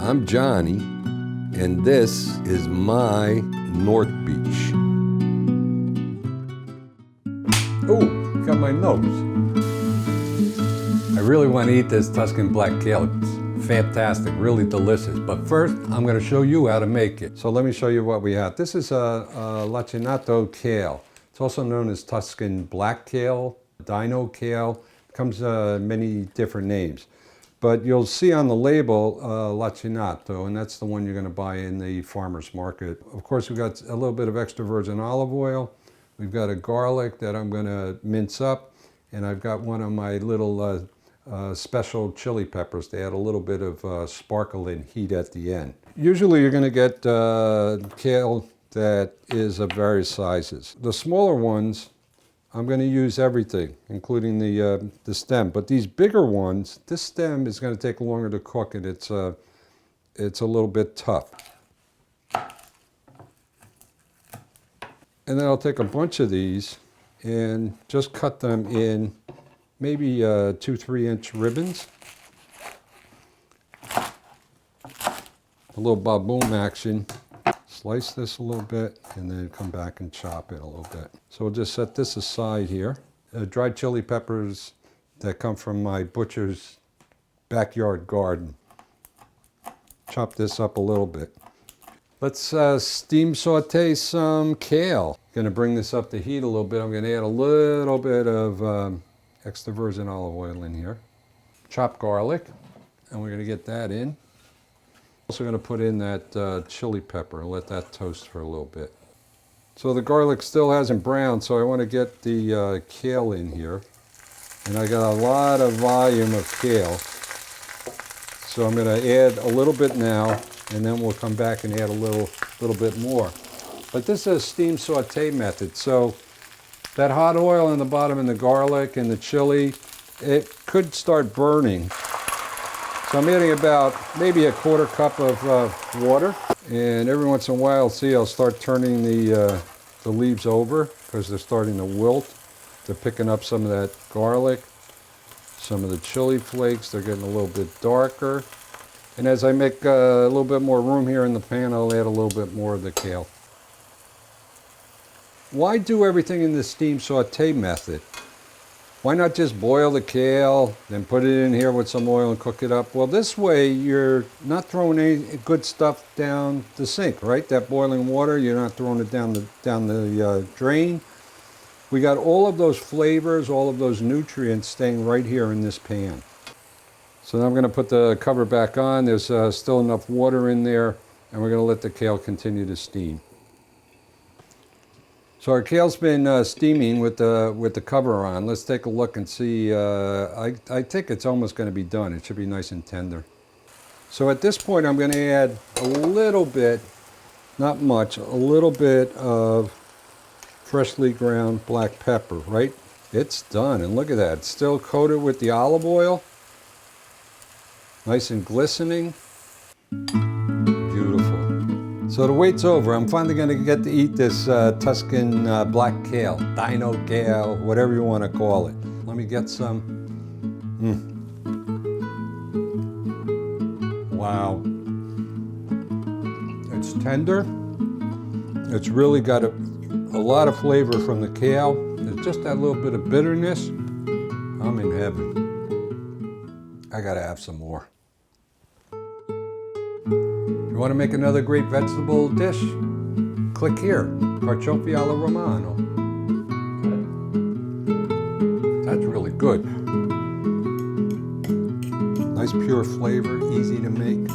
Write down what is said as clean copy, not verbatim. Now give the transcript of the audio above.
I'm Gianni, and this is my North Beach. Oh, got my nose. I really want to eat this Tuscan black kale. It's fantastic, really delicious. But first, I'm going to show you how to make it. So let me show you what we have. This is a lacinato kale. It's also known as Tuscan black kale, Dino kale. It comes many different names. But you'll see on the label lacinato, and that's the one you're going to buy in the farmer's market. Of course, we've got a little bit of extra virgin olive oil. We've got a garlic that I'm going to mince up, and I've got one of my little special chili peppers to add a little bit of sparkle and heat at the end. Usually you're going to get kale that is of various sizes. The smaller ones, I'm going to use everything, including the stem. But these bigger ones, this stem is going to take longer to cook, and it's a little bit tough. And then I'll take a bunch of these and just cut them in maybe 2-3 inch ribbons. A little baboom action. Slice this a little bit and then come back and chop it a little bit. So we'll just set this aside here. Dried chili peppers that come from my butcher's backyard garden. Chop this up a little bit. Let's steam saute some kale. Gonna bring this up to heat a little bit. I'm gonna add a little bit of extra virgin olive oil in here. Chopped garlic, and we're gonna get that in. Also going to put in that chili pepper and let that toast for a little bit. So the garlic still hasn't browned, so I want to get the kale in here. And I got a lot of volume of kale. So I'm going to add a little bit now, and then we'll come back and add a little bit more. But this is a steam saute method, so that hot oil in the bottom and the garlic and the chili, it could start burning. So I'm adding about maybe a 1/4 cup of water, and every once in a while, see, I'll start turning the leaves over because they're starting to wilt. They're picking up some of that garlic, some of the chili flakes. They're getting a little bit darker. And as I make a little bit more room here in the pan, I'll add a little bit more of the kale. Why do everything in the steam saute method? Why not just boil the kale, then put it in here with some oil and cook it up? Well, this way you're not throwing any good stuff down the sink, right? That boiling water, you're not throwing it down the drain. We got all of those flavors, all of those nutrients staying right here in this pan. So now I'm going to put the cover back on. There's still enough water in there, and we're going to let the kale continue to steam. So our kale's been steaming with the cover on. Let's take a look and see. I think it's almost going to be done. It should be nice and tender. So at this point, I'm going to add a little bit, not much, a little bit of freshly ground black pepper, right? It's done, and look at that. It's still coated with the olive oil. Nice and glistening. Beautiful. So the wait's over. I'm finally going to get to eat this Tuscan black kale, Dino kale, whatever you want to call it. Let me get some. Wow. It's tender. It's really got a lot of flavor from the kale. There's just that little bit of bitterness. I'm in heaven. I got to have some more. You want to make another great vegetable dish? Click here, carciofi alla romano. That's really good. Nice pure flavor, easy to make.